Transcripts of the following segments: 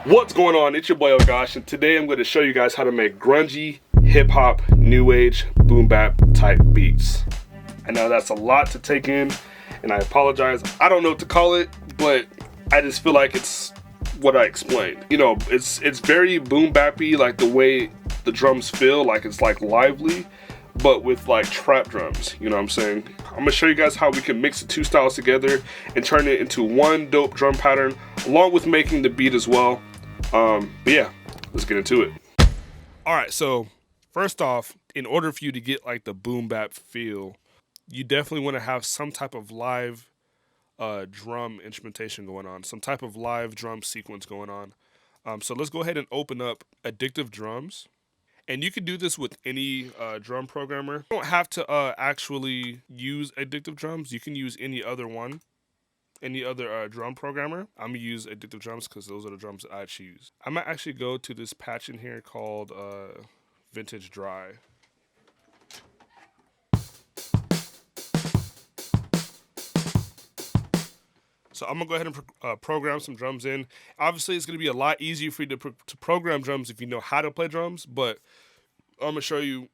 What's going on? It's your boy Ogosh, and today I'm going to show you guys how to make grungy, hip-hop, new age, boom bap type beats. I know that's a lot to take in, and I apologize. I don't know what to call it, but I just feel like it's what I explained. You know, it's very boom bappy, like the way the drums feel, like it's like lively, but with like trap drums, you know what I'm saying? I'm gonna show you guys how we can mix the two styles together and turn it into one dope drum pattern, along with making the beat as well. But yeah, let's get into it. All right, so first off, in order for you to get like the boom bap feel, you definitely want to have some type of live drum instrumentation going on, some type of live drum sequence going on. So let's go ahead and open up Addictive Drums. And you can do this with any drum programmer. You don't have to actually use Addictive Drums. You can use any other one, any other drum programmer. I'm going to use Addictive Drums because those are the drums that I choose. I'm going to actually go to this patch in here called Vintage Dry. So I'm going to go ahead and program some drums in. Obviously, it's going to be a lot easier for you to program drums if you know how to play drums, but I'm going to show you,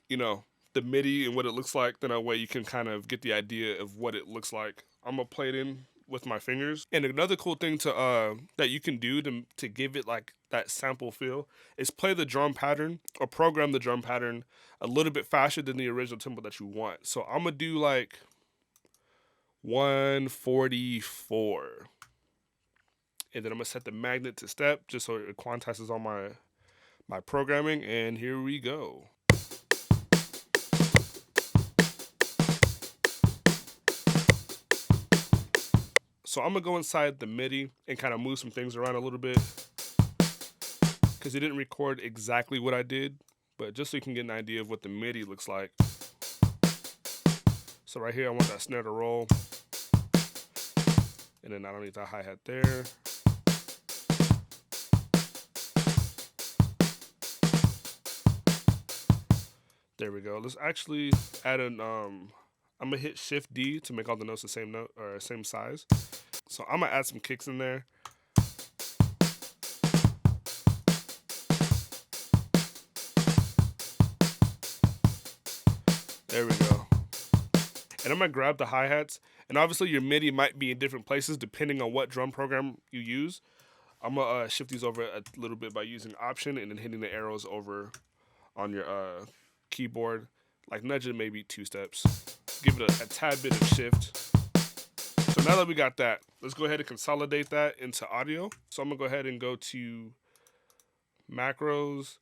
you know, the MIDI and what it looks like. Then that way you can kind of get the idea of what it looks like. I'm going to play it in with my fingers. And another cool thing to that you can do to give it like that sample feel is play the drum pattern or program the drum pattern a little bit faster than the original tempo that you want. So I'm going to do like 144. And then I'm going to set the magnet to step just so it quantizes all my programming, and here we go. So I'm gonna go inside the MIDI and kind of move some things around a little bit because it didn't record exactly what I did, but just so you can get an idea of what the MIDI looks like. So right here, I want that snare to roll, and then I don't need that hi-hat there. There we go. Let's actually add an I'm gonna hit Shift D to make all the notes the same note or same size. So I'm gonna add some kicks in there. There we go. And I'm gonna grab the hi-hats. And obviously your MIDI might be in different places depending on what drum program you use. I'm gonna shift these over a little bit by using Option and then hitting the arrows over on your keyboard, like nudge it maybe 2 steps. Give it a tad bit of shift. So now that we got that, let's go ahead and consolidate that into audio. So I'm gonna go ahead and go to macros,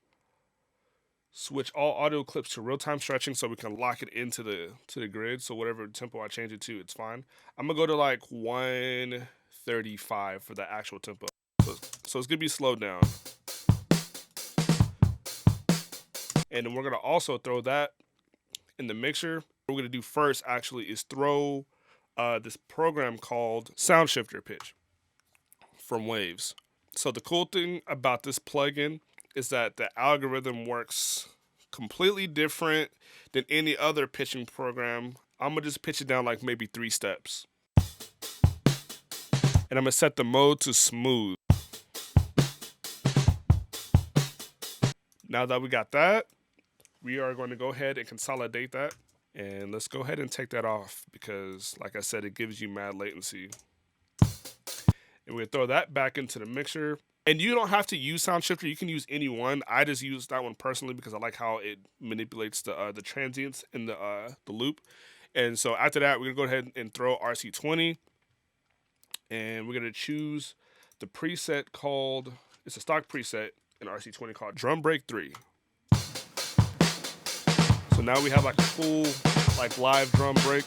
switch all audio clips to real-time stretching so we can lock it into the grid. So whatever tempo I change it to, it's fine. I'm gonna go to like 135 for the actual tempo. So it's gonna be slowed down. And then we're gonna also throw that in the mixer. What we're gonna do first actually is throw this program called Sound Shifter Pitch from Waves. So the cool thing about this plugin is that the algorithm works completely different than any other pitching program. I'm gonna just pitch it down like maybe 3 steps. And I'm gonna set the mode to smooth. Now that we got that, we are going to go ahead and consolidate that. And let's go ahead and take that off because, like I said, it gives you mad latency. And we'll throw that back into the mixer. And you don't have to use Sound Shifter. You can use any one. I just use that one personally because I like how it manipulates the transients in the loop. And so after that, we're going to go ahead and throw RC20. And we're going to choose the preset called, it's a stock preset in RC20 called Drumbreak 3. So now we have like a full like live drum break.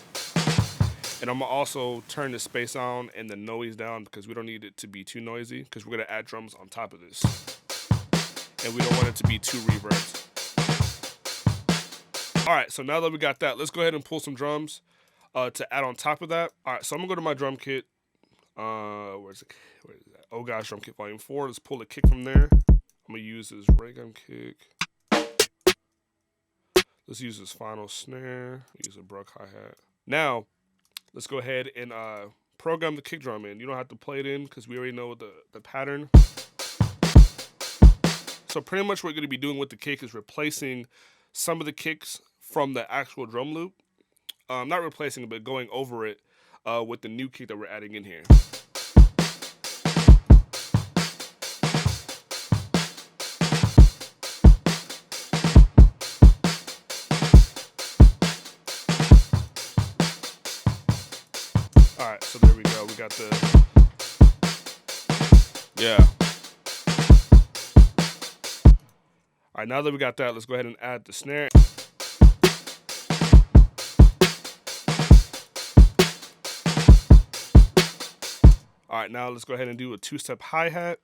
And I'm gonna also turn the space on and the noise down because we don't need it to be too noisy because we're gonna add drums on top of this. And we don't want it to be too reverbed. All right, so now that we got that, let's go ahead and pull some drums to add on top of that. All right, so I'm gonna go to my drum kit. Where's it? Where is that? Oh gosh, drum kit volume 4. Let's pull the kick from there. I'm gonna use this ray gun kick. Let's use this final snare. Use a broke hi-hat. Now, let's go ahead and program the kick drum in. You don't have to play it in because we already know the pattern. So pretty much what we're going to be doing with the kick is replacing some of the kicks from the actual drum loop. Not replacing it, but going over it with the new kick that we're adding in here. Alright, so there we go. We got the... Yeah. Alright, now that we got that, let's go ahead and add the snare. Alright, now let's go ahead and do a two-step hi-hat.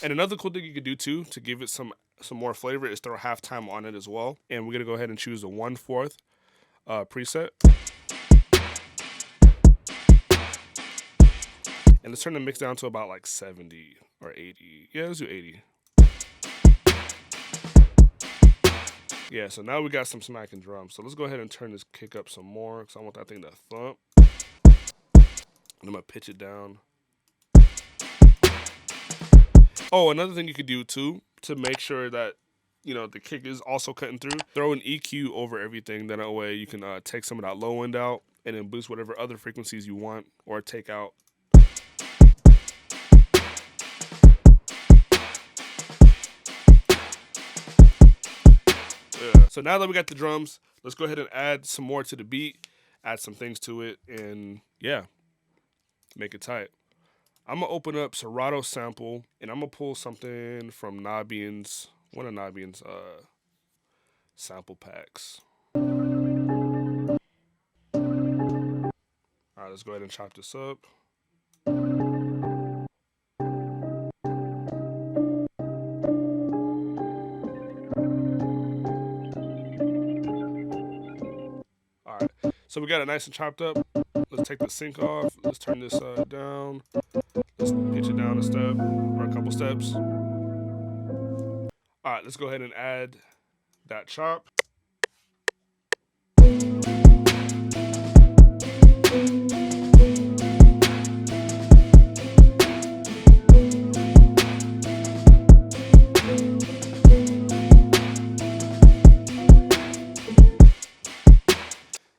And another cool thing you could do too, to give it some more flavor, is throw halftime on it as well. And we're gonna go ahead and choose a 1/4 preset. And let's turn the mix down to about like 70 or 80. Yeah, let's do 80. Yeah, so now we got some smacking drums. So let's go ahead and turn this kick up some more because I want that thing to thump. And I'm gonna pitch it down. Oh, another thing you could do too, to make sure that, you know, the kick is also cutting through, throw an EQ over everything. Then that way you can take some of that low end out and then boost whatever other frequencies you want or take out. Yeah. So now that we got the drums, let's go ahead and add some more to the beat, add some things to it, and yeah, make it tight. I'm gonna open up Serato sample, and I'm gonna pull something from Nabian's, one of Nabian's sample packs. All right, let's go ahead and chop this up. All right, so we got it nice and chopped up. Let's take the sync off. Let's turn this down. Let's pitch it down a step or a couple steps. All right, let's go ahead and add that chop.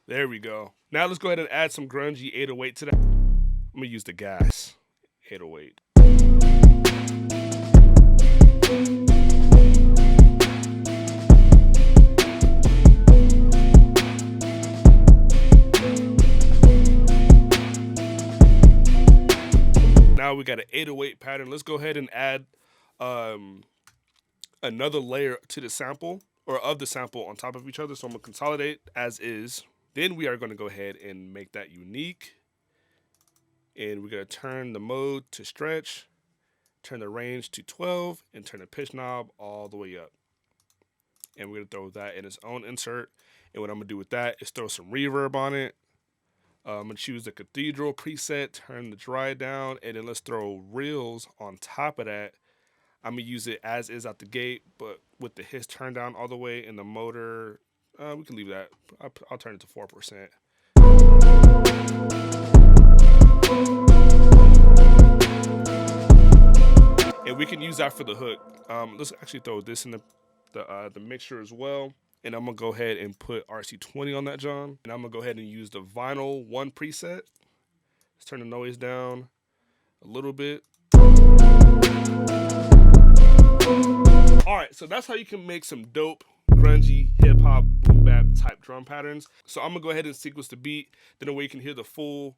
There we go. Now let's go ahead and add some grungy 808 to that. I'm gonna use the gas 808. Now we got an 808 pattern. Let's go ahead and add another layer to the sample, or of the sample, on top of each other. So I'm gonna consolidate as is. Then we are going to go ahead and make that unique. And we're going to turn the mode to stretch, turn the range to 12, and turn the pitch knob all the way up. And we're going to throw that in its own insert. And what I'm going to do with that is throw some reverb on it. I'm going to choose the cathedral preset, turn the dry down, and then let's throw reels on top of that. I'm going to use it as is out the gate, but with the hiss turned down all the way and the motor... we can leave that. I'll turn it to 4%. And we can use that for the hook. Let's actually throw this in the mixture as well. And I'm gonna go ahead and put RC20 on that, John. And I'm gonna go ahead and use the vinyl 1 preset. Let's turn the noise down a little bit. All right, so that's how you can make some dope, grungy, hip-hop, boom bap type drum patterns. So I'm gonna go ahead and sequence the beat, then that way you can hear the full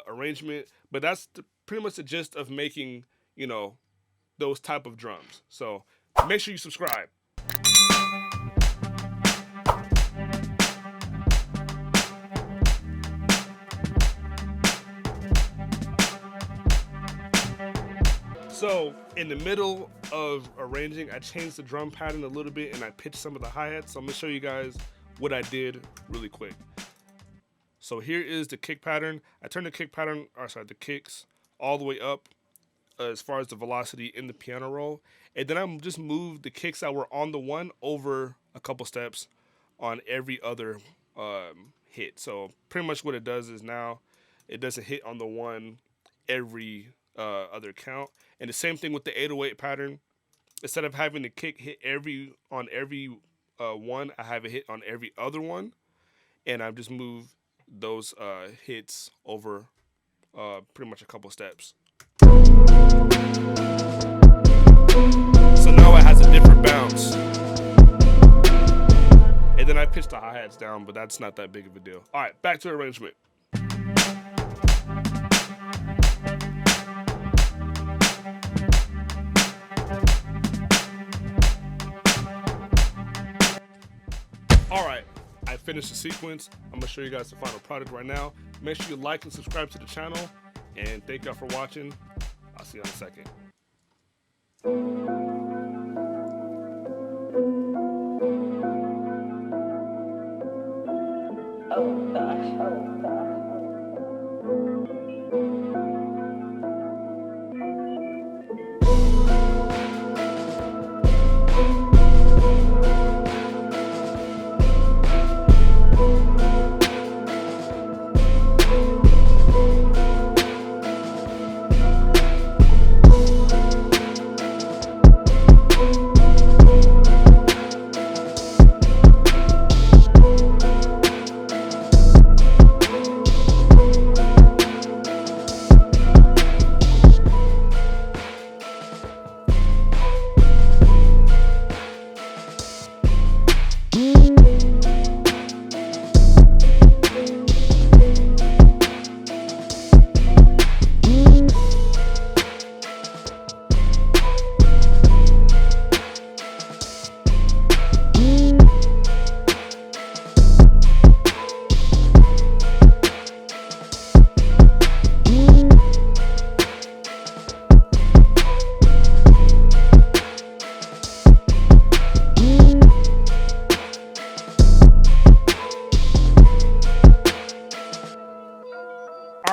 arrangement. But that's pretty much the gist of making, you know, those type of drums. So make sure you subscribe. So in the middle of arranging, I changed the drum pattern a little bit and I pitched some of the hi-hats. So I'm gonna show you guys what I did really quick. So here is the kick pattern. I turned the kick pattern, or sorry, the kicks all the way up as far as the velocity in the piano roll. And then I just moved the kicks that were on the one over a couple steps on every other hit. So pretty much what it does is now it doesn't hit on the one every other count. And the same thing with the 808 pattern. Instead of having the kick hit every one, I have it hit on every other one, and I've just moved those hits over pretty much a couple steps. So now it has a different bounce. And then I pitch the hi-hats down, but that's not that big of a deal. All right, back to arrangement. All right, I finished the sequence. I'm gonna show you guys the final product right now. Make sure you like and subscribe to the channel, and thank y'all for watching. I'll see you in a second. Oh gosh, oh gosh.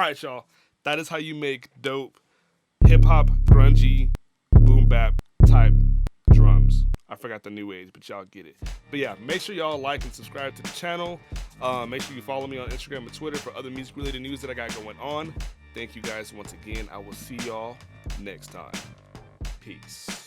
Alright, y'all. That is how you make dope hip-hop, grungy, boom-bap type drums. I forgot the new age, but y'all get it. But yeah, make sure y'all like and subscribe to the channel. Make sure you follow me on Instagram and Twitter for other music-related news that I got going on. Thank you guys once again. I will see y'all next time. Peace.